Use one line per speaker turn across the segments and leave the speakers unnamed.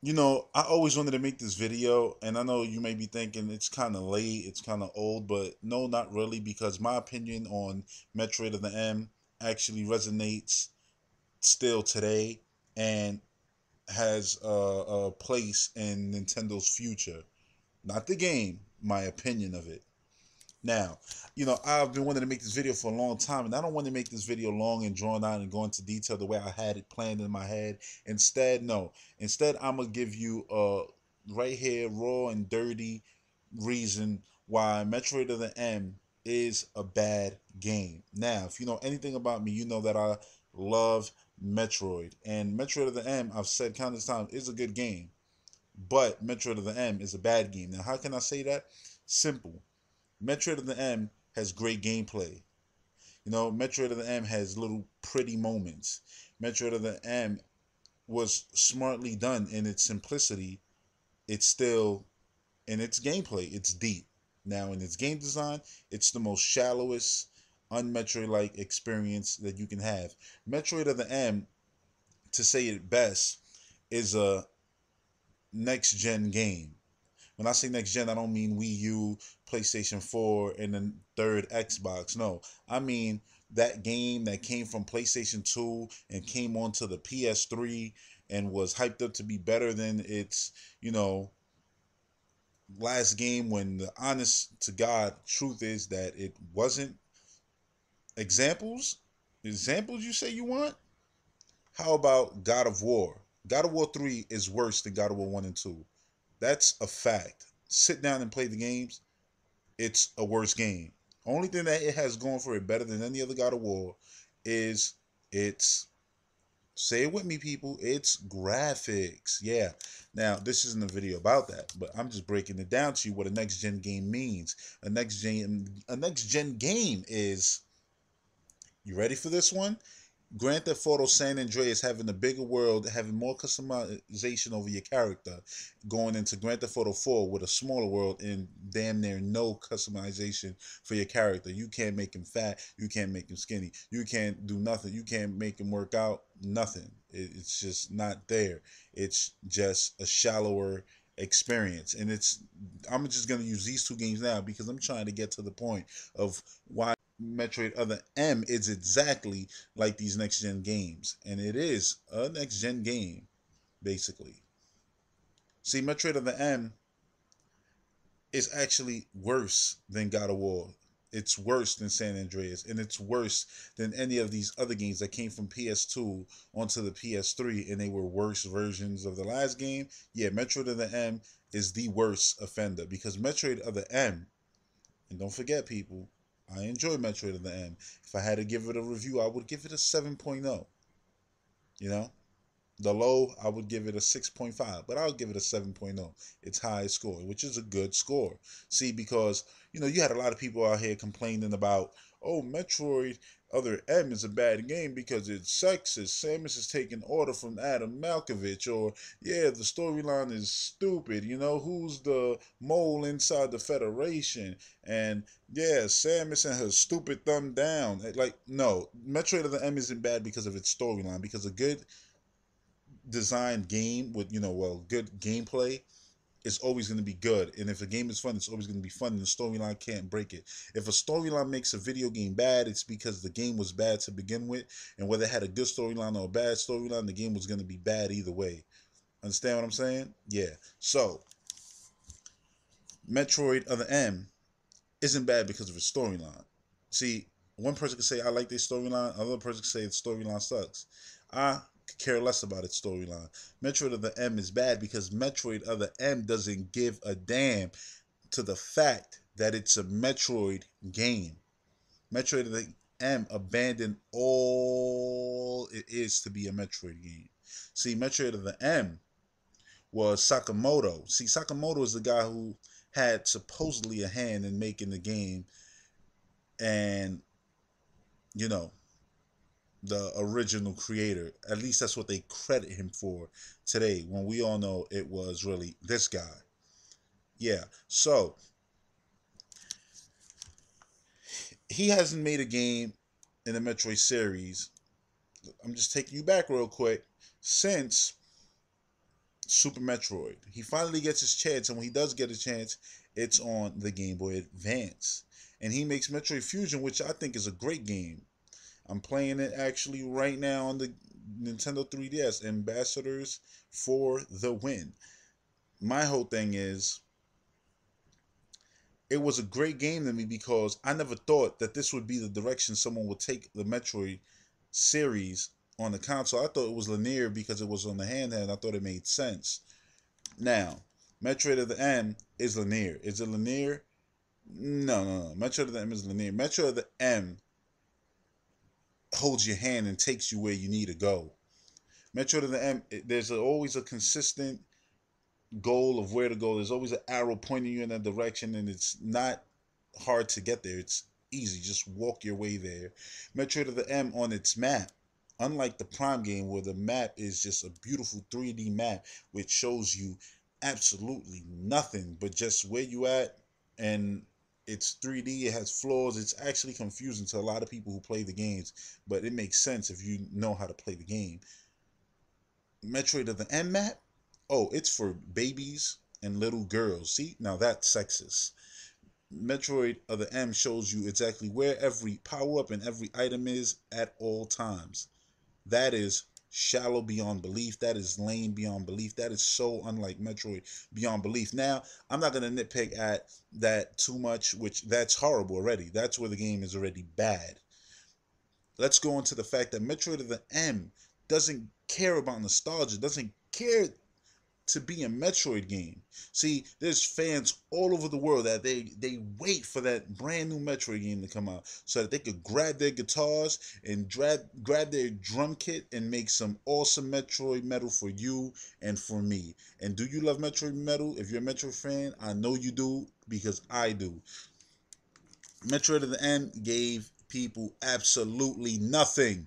I always wanted to make this video, and I know you may be thinking it's kind of late, it's kind of old, but no, not really, because my opinion on Metroid of the M actually resonates still today and has a place in Nintendo's future. Not the game, my opinion of it. Now, I've been wanting to make this video for a long time, and I don't want to make this video long and drawn out and go into detail the way I had it planned in my head. Instead, no. Instead, I'm going to give you right here, raw and dirty reason why Metroid of the M is a bad game. Now, if you know anything about me, you know that I love Metroid. And Metroid of the M, I've said countless times, is a good game. But Metroid of the M is a bad game. Now, how can I say that? Simple. Metroid of the M has great gameplay. Metroid of the M has little pretty moments. Metroid of the M was smartly done in its simplicity. It's still in its gameplay. It's deep. Now in its game design, it's the most shallowest, un-Metroid-like experience that you can have. Metroid of the M, to say it best, is a next gen game. When I say next gen, I don't mean Wii U, PlayStation 4, and the third Xbox. No, I mean that game that came from PlayStation 2 and came onto the PS3 and was hyped up to be better than its, last game, when the honest to God truth is that it wasn't. Examples you say you want? How about God of War? God of War 3 is worse than God of War 1 and 2. That's a fact. Sit down and play the games. It's a worse game. Only thing that it has going for it better than any other God of War is its, say it with me, people, it's graphics. Yeah. Now, this isn't a video about that, but I'm just breaking it down to you what a next gen game means. A next gen game is, you ready for this one? Grand Theft Auto San Andreas having a bigger world, having more customization over your character, going into Grand Theft Auto 4 with a smaller world and damn near no customization for your character. You can't make him fat, you can't make him skinny, you can't do nothing, you can't make him work out, nothing. It's just not there. It's just a shallower experience. And I'm just going to use these two games now because I'm trying to get to the point of why Metroid Other M is exactly like these next gen games, and it is a next gen game basically. See, Metroid Other M is actually worse than God of War. It's worse than San Andreas, and it's worse than any of these other games that came from PS2 onto the PS3, and they were worse versions of the last game. Yeah, Metroid Other M is the worst offender because Metroid Other M, and don't forget, people, I enjoy Metroid of the M. If I had to give it a review, I would give it a 7.0. You know? The low, I would give it a 6.5, but I'll give it a 7.0. It's high score, which is a good score. See, because, you had a lot of people out here complaining about, oh, Metroid Other M is a bad game because it's sexist. Samus is taking order from Adam Malkovich. Or, yeah, the storyline is stupid. Who's the mole inside the Federation? And, yeah, Samus and her stupid thumb down. Like, no, Metroid Other M isn't bad because of its storyline. Because a good designed game with good gameplay is always going to be good. And if a game is fun, it's always going to be fun, and the storyline can't break it. If a storyline makes a video game bad, it's because the game was bad to begin with, and whether it had a good storyline or a bad storyline, the game was going to be bad either way. Understand what I'm saying? Yeah. So Metroid Other M isn't bad because of its storyline. See, one person could say I like their storyline, another person could say its storyline sucks. I could care less about its storyline. Metroid Other M is bad because Metroid Other M doesn't give a damn to the fact that it's a Metroid game. Metroid Other M abandoned all it is to be a Metroid game. See, Metroid Other M was Sakamoto. See, Sakamoto is the guy who had supposedly a hand in making the game, and you know the original creator. At least that's what they credit him for today, when we all know it was really this guy. Yeah, so he hasn't made a game in the Metroid series. I'm just taking you back real quick, since Super Metroid. He finally gets his chance, and when he does get a chance, it's on the Game Boy Advance. And he makes Metroid Fusion, which I think is a great game. I'm playing it actually right now on the Nintendo 3DS. Ambassadors for the win. My whole thing is, it was a great game to me because I never thought that this would be the direction someone would take the Metroid series on the console. I thought it was linear because it was on the handheld. I thought it made sense. Now, Metroid of the M is linear. Is it linear? No, no, no. Metroid of the M is linear. Metroid of the M holds your hand and takes you where you need to go. Metroid of the M, there's always a consistent goal of where to go. There's always an arrow pointing you in that direction, and it's not hard to get there. It's easy. Just walk your way there. Metroid of the M on its map, unlike the Prime game where the map is just a beautiful 3D map which shows you absolutely nothing but just where you at, and it's 3D, it has flaws. It's actually confusing to a lot of people who play the games, but it makes sense if you know how to play the game. Metroid of the M map, oh, it's for babies and little girls. See, now that's sexist. Metroid of the M shows you exactly where every power up and every item is at all times. That is shallow beyond belief. That is lame beyond belief. That is so unlike Metroid beyond belief. Now, I'm not going to nitpick at that too much, which that's horrible already. That's where the game is already bad. Let's go into the fact that Metroid of the M doesn't care about nostalgia, doesn't care to be a Metroid game. See, there's fans all over the world that they wait for that brand new Metroid game to come out so that they could grab their guitars and grab their drum kit and make some awesome Metroid metal for you and for me. And do you love Metroid metal? If you're a Metroid fan, I know you do because I do. Metroid of the M gave people absolutely nothing.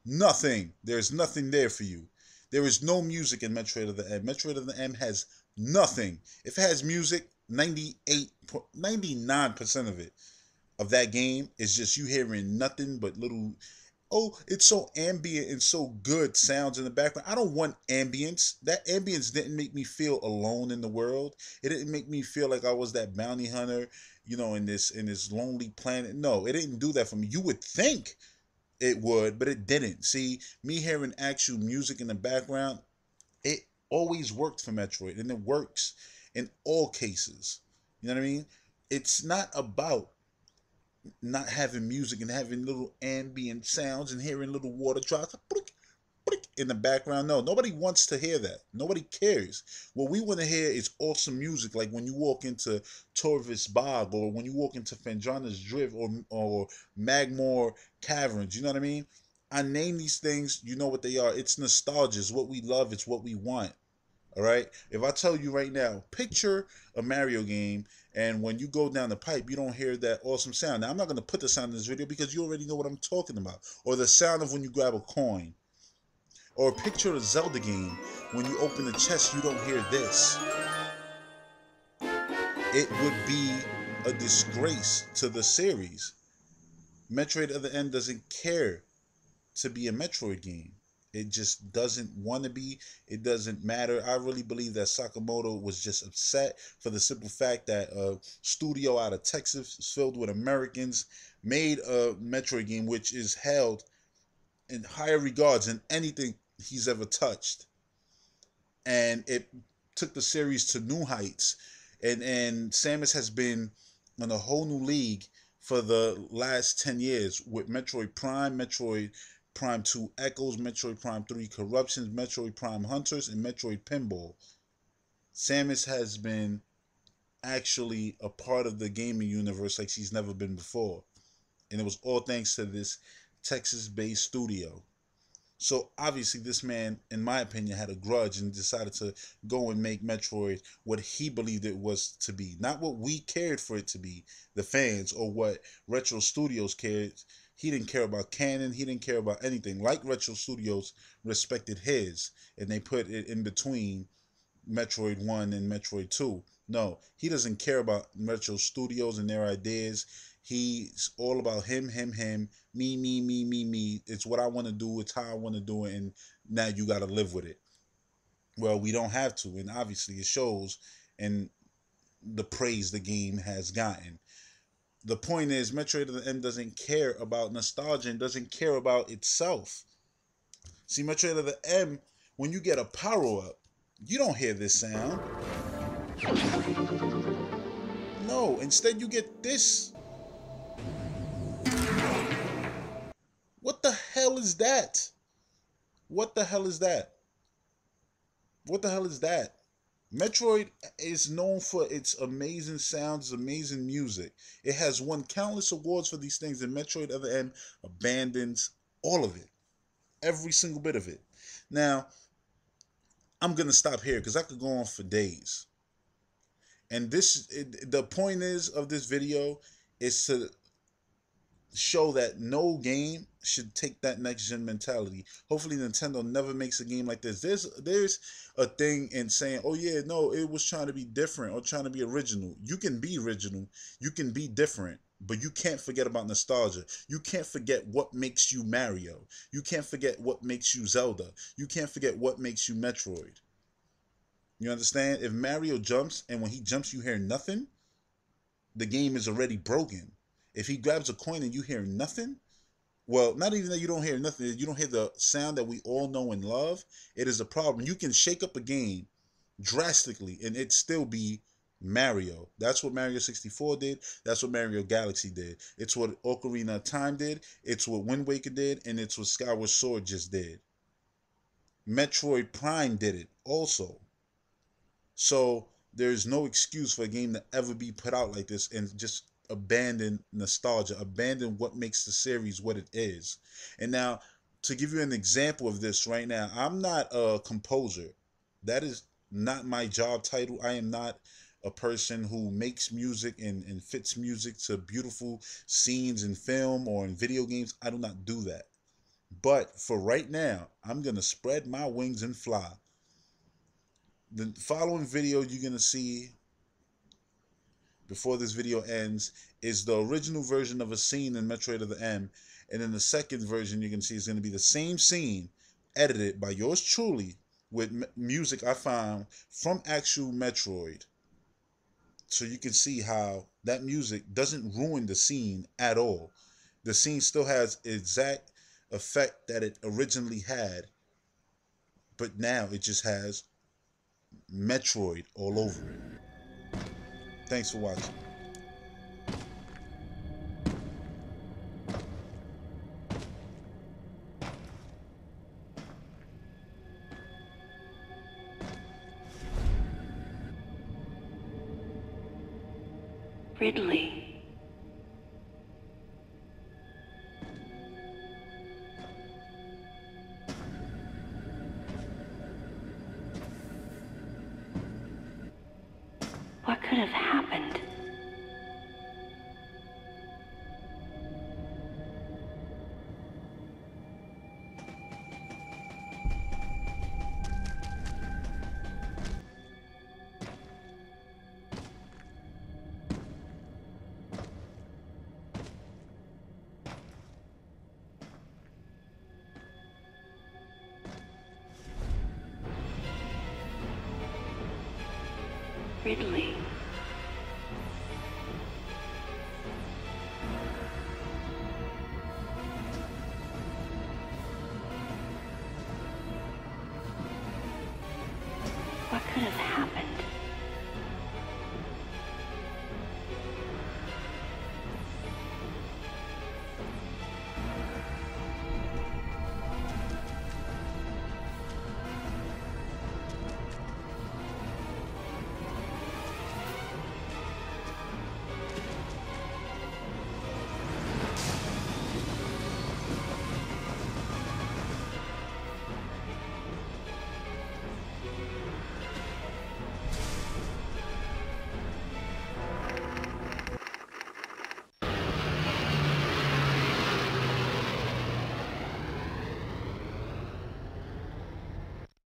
Nothing. There's nothing there for you. There is no music in Metroid of the M. Metroid of the M has nothing. If it has music, 99% of it, of that game, is just you hearing nothing but little, oh, it's so ambient and so good sounds in the background. I don't want ambience. That ambience didn't make me feel alone in the world. It didn't make me feel like I was that bounty hunter, in this lonely planet. No, it didn't do that for me. You would think it would, but it didn't. See, me hearing actual music in the background, it always worked for Metroid, and it works in all cases. You know what I mean? It's not about not having music and having little ambient sounds and hearing little water drops in the background. No, nobody wants to hear that. Nobody cares. What we want to hear is awesome music, like when you walk into Torvis Bog, or when you walk into Fendrana's Drift, or Magmore Caverns. You know what I mean? I name these things, you know what they are. It's nostalgia. It's what we love. It's what we want. All right? If I tell you right now, picture a Mario game, and when you go down the pipe, you don't hear that awesome sound. Now, I'm not going to put the sound in this video because you already know what I'm talking about. Or the sound of when you grab a coin. Or picture a Zelda game. When you open the chest, you don't hear this. It would be a disgrace to the series. Metroid of the M doesn't care to be a Metroid game. It just doesn't want to be. It doesn't matter. I really believe that Sakamoto was just upset for the simple fact that a studio out of Texas filled with Americans made a Metroid game which is held in higher regards than anything he's ever touched. And it took the series to new heights. And Samus has been on a whole new league for the last 10 years with Metroid Prime, Metroid Prime 2 Echoes, Metroid Prime 3 Corruptions, Metroid Prime Hunters, and Metroid Pinball. Samus has been actually a part of the gaming universe like she's never been before. And it was all thanks to this Texas-based studio. So obviously this man, in my opinion, had a grudge and decided to go and make Metroid what he believed it was to be. Not what we cared for it to be, the fans, or what Retro Studios cared. He didn't care about canon. He didn't care about anything. Like Retro Studios respected his, and they put it in between Metroid 1 and Metroid 2. No, he doesn't care about Retro Studios and their ideas. He's all about him, me. It's what I want to do. It's how I want to do it. And now you got to live with it. Well, we don't have to, and obviously it shows in the praise the game has gotten. The point is, Metroid Other M doesn't care about nostalgia and doesn't care about itself. See, Metroid Other M, when you get a power up, you don't hear this sound. No, instead you get this. What the hell is that? What the hell is that? What the hell is that? Metroid is known for its amazing sounds, amazing music. It has won countless awards for these things, and Metroid Other M abandons all of it. Every single bit of it. Now, I'm going to stop here because I could go on for days. And the point is of this video is to show that no game should take that next gen mentality. Hopefully Nintendo never makes a game like this. There's a thing in saying, oh yeah, no, it was trying to be different or trying to be original. You can be original, you can be different, but you can't forget about nostalgia. You can't forget what makes you Mario. You can't forget what makes you Zelda. You can't forget what makes you Metroid. You understand? If Mario jumps and when he jumps you hear nothing, the game is already broken. If he grabs a coin and you hear nothing, well, not even that you don't hear nothing, you don't hear the sound that we all know and love, it is a problem. You can shake up a game drastically and it still be Mario. That's what Mario 64 did. That's what Mario Galaxy did. It's what Ocarina of Time did. It's what Wind Waker did. And it's what Skyward Sword just did. Metroid Prime did it also. So there's no excuse for a game to ever be put out like this and just abandon nostalgia, abandon what makes the series what it is. And now, to give you an example of this right now, I'm not a composer. That is not my job title. I am not a person who makes music and fits music to beautiful scenes in film or in video games. I do not do that. But for right now, I'm going to spread my wings and fly. The following video you're going to see before this video ends is the original version of a scene in Metroid Other M, and then the second version you can see is going to be the same scene edited by yours truly with music I found from actual Metroid, so you can see how that music doesn't ruin the scene at all. The scene still has exact effect that it originally had, but now it just has Metroid all over it. Thanks for watching.
Ridley. What could have happened? Ridley.